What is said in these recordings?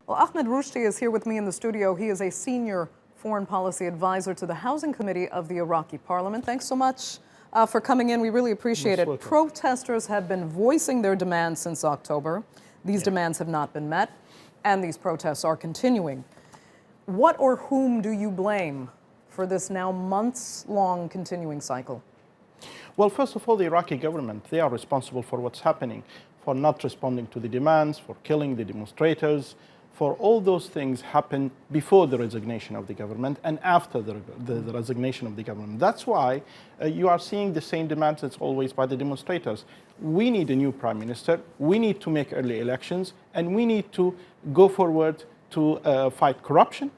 Well, Ahmed Rushdi is here with me in the studio. He is a senior foreign policy advisor to the Housing Committee of the Iraqi Parliament. Thanks so much for coming in. We really appreciate it. Welcome. Protesters have been voicing their demands since October. These demands have not been met, and these protests are continuing. What or whom do you blame for this now months-long continuing cycle? Well, first of all, the Iraqi government, they are responsible for what's happening, for not responding to the demands, for killing the demonstrators, for all those things happen before the resignation of the government and after the resignation of the government. That's why you are seeing the same demands as always by the demonstrators. We need a new prime minister, we need to make early elections, and we need to go forward to fight corruption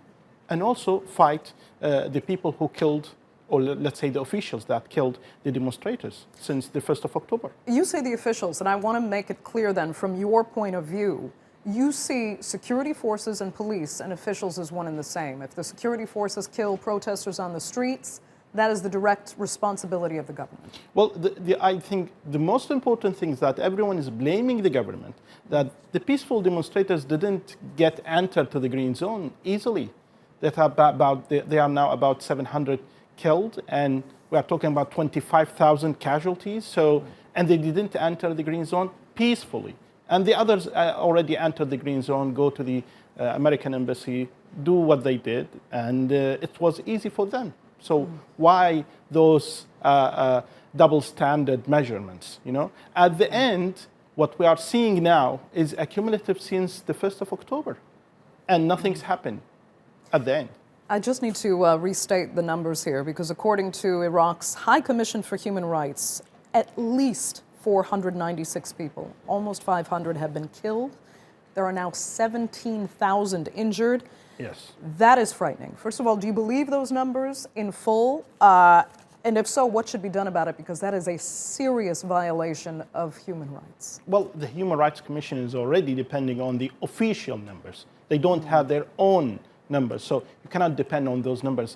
and also fight the people who killed, or let's say the officials that killed the demonstrators since the 1st of October. You say the officials, and I want to make it clear then, from your point of view, you see security forces and police and officials as one and the same. If the security forces kill protesters on the streets, that is the direct responsibility of the government. Well, I think the most important thing is that everyone is blaming the government, that the peaceful demonstrators didn't get entered to the green zone easily. They are now about 700 killed, and we are talking about 25,000 casualties. So, and they didn't enter the green zone peacefully. And the others already entered the green zone, go to the American embassy, do what they did, and it was easy for them. So why those double standard measurements, you know? At the end, what we are seeing now is accumulative since the 1st of October, and nothing's happened at the end. I just need to restate the numbers here, because according to Iraq's High Commission for Human Rights, at least 496 people, almost 500 have been killed. There are now 17,000 injured. Yes. That is frightening. First of all, do you believe those numbers in full? And if so, what should be done about it? Because that is a serious violation of human rights. Well, the Human Rights Commission is already depending on the official numbers. They don't have their own numbers, so you cannot depend on those numbers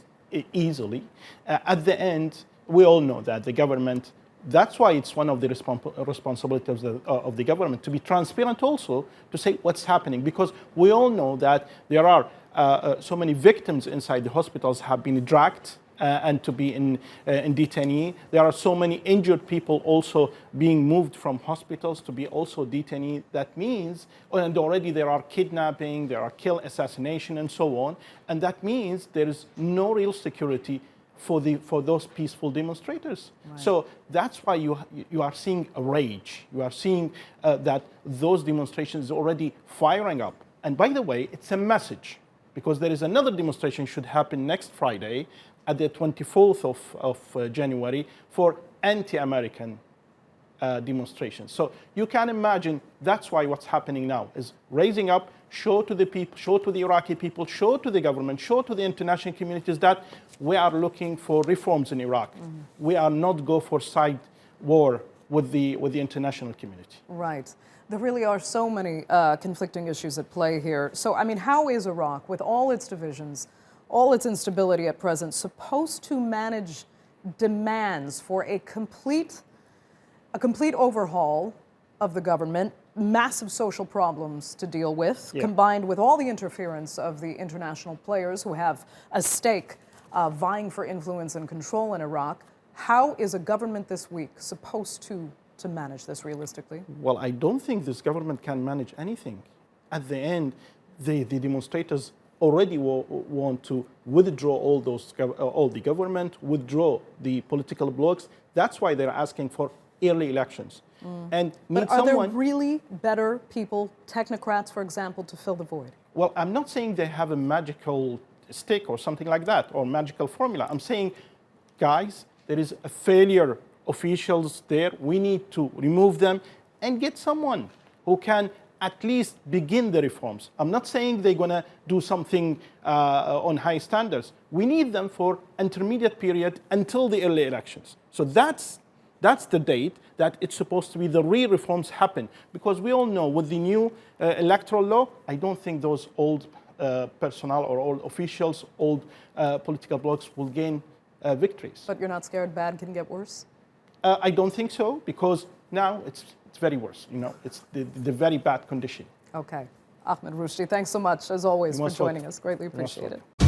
easily. At the end, we all know that the government, that's why it's one of the responsibilities of the government to be transparent also, to say what's happening, because we all know that there are so many victims inside the hospitals have been dragged and to be in detainee. There are so many injured people also being moved from hospitals to be also detainee. That means, and already there are kidnapping, there are kill, assassination, and so on. And that means there is no real security for those peaceful demonstrators. Right. So that's why you are seeing a rage. You are seeing that those demonstrations are already firing up. And by the way, it's a message, because there is another demonstration should happen next Friday at the 24th of January for anti-American demonstrations. So you can imagine that's why what's happening now is raising up, show to the people, show to the Iraqi people, show to the government, show to the international communities that we are looking for reforms in Iraq. We are not go for side war with the international community. Right. There really are so many conflicting issues at play here. So, I mean, how is Iraq, with all its divisions, all its instability at present, supposed to manage demands for a complete overhaul of the government, massive social problems to deal with, combined with all the interference of the international players who have a stake vying for influence and control in Iraq? How is a government this weak supposed to manage this realistically? Well, I don't think this government can manage anything. At the end, the demonstrators already want to withdraw all the government, withdraw the political blocs. That's why they're asking for early elections. And but are there really better people, technocrats, for example, to fill the void? Well, I'm not saying they have a magical stick or something like that, or magical formula. I'm saying, guys, there is a failure officials there. We need to remove them and get someone who can at least begin the reforms. I'm not saying they're going to do something on high standards. We need them for intermediate period until the early elections. So that's the date that it's supposed to be the real reforms happen. Because we all know with the new electoral law, I don't think those old personnel or old officials, old political blocs will gain victories. But you're not scared bad can get worse? I don't think so, because now it's very worse. You know, it's the very bad condition. Okay. Ahmed Rushdi, thanks so much, as always, for most joining welcome. us. Greatly You're most appreciate it. welcome.